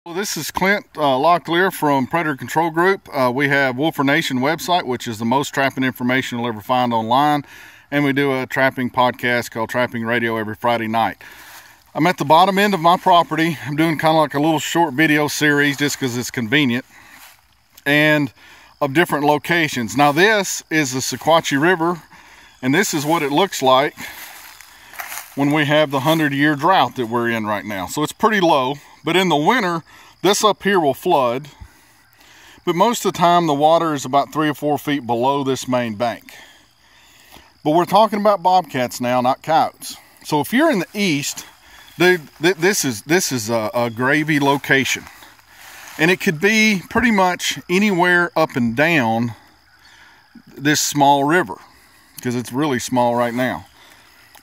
Well, this is Clint Locklear from Predator Control Group. We have Wolfer Nation website, which is the most trapping information you'll ever find online. And we do a trapping podcast called Trapping Radio every Friday night. I'm at the bottom end of my property. I'm doing kind of like a little short video series just because it's convenient. And of different locations. Now this is the Sequatchie River. And this is what it looks like when we have the 100-year drought that we're in right now. So it's pretty low. But in the winter, this up here will flood. But most of the time, the water is about 3 or 4 feet below this main bank. But we're talking about bobcats now, not coyotes. So if you're in the east, dude, this is a gravy location. And it could be pretty much anywhere up and down this small river, because it's really small right now.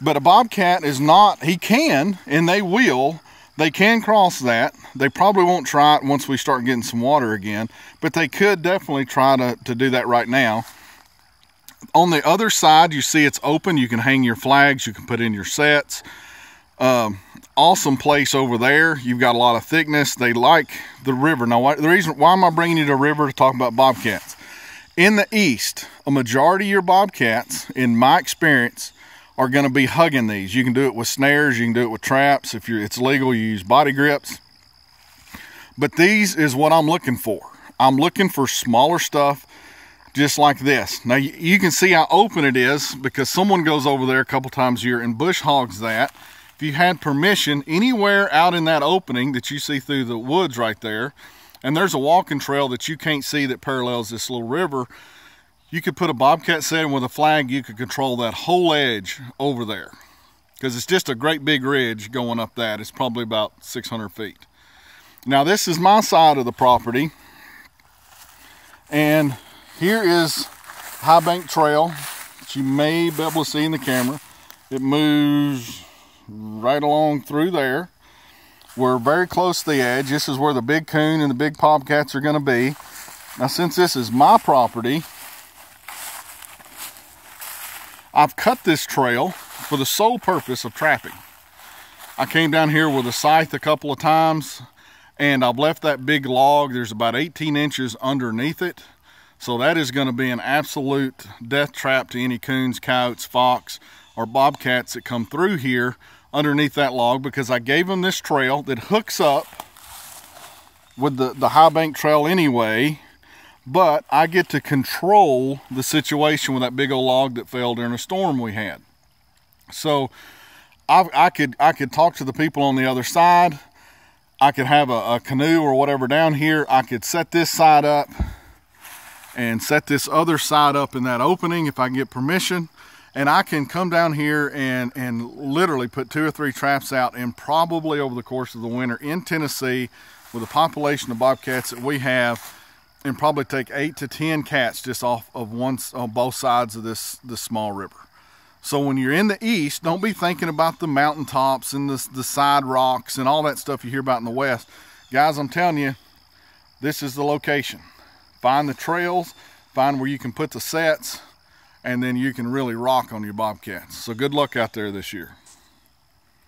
But a bobcat is not, he can, and they will. They can cross that. They probably won't try it once we start getting some water again, but they could definitely try to do that right now. On the other side, you see it's open. You can hang your flags. You can put in your sets. Awesome place over there. You've got a lot of thickness. They like the river. Now, why am I bringing you to the river to talk about bobcats? In the east, a majority of your bobcats, in my experience, are going to be hugging these. You can do it with snares, you can do it with traps. If it's legal, you use body grips. But these is what I'm looking for. I'm looking for smaller stuff just like this. Now you can see how open it is because someone goes over there a couple times a year and bush hogs that. If you had permission, anywhere out in that opening that you see through the woods right there, and there's a walking trail that you can't see that parallels this little river, you could put a bobcat setting with a flag. You could control that whole edge over there because it's just a great big ridge going up that. It's probably about 600 feet. Now this is my side of the property, and here is High Bank Trail that you may be able to see in the camera. It moves right along through there. We're very close to the edge. This is where the big coon and the big bobcats are going to be. Now since this is my property, I've cut this trail for the sole purpose of trapping. I came down here with a scythe a couple of times, and I've left that big log. There's about 18 inches underneath it. So that is going to be an absolute death trap to any coons, coyotes, fox, or bobcats that come through here underneath that log, because I gave them this trail that hooks up with the High Bank Trail anyway. But I get to control the situation with that big old log that fell during a storm we had. So I could talk to the people on the other side. I could have a canoe or whatever down here. I could set this side up and set this other side up in that opening if I can get permission. And I can come down here and literally put 2 or 3 traps out, and probably over the course of the winter in Tennessee, with the population of bobcats that we have, and probably take 8 to 10 cats just off of on both sides of this small river. So when you're in the east, don't be thinking about the mountaintops and the side rocks and all that stuff you hear about in the west. Guys, I'm telling you, this is the location. Find the trails, find where you can put the sets, and then you can really rock on your bobcats. So good luck out there this year.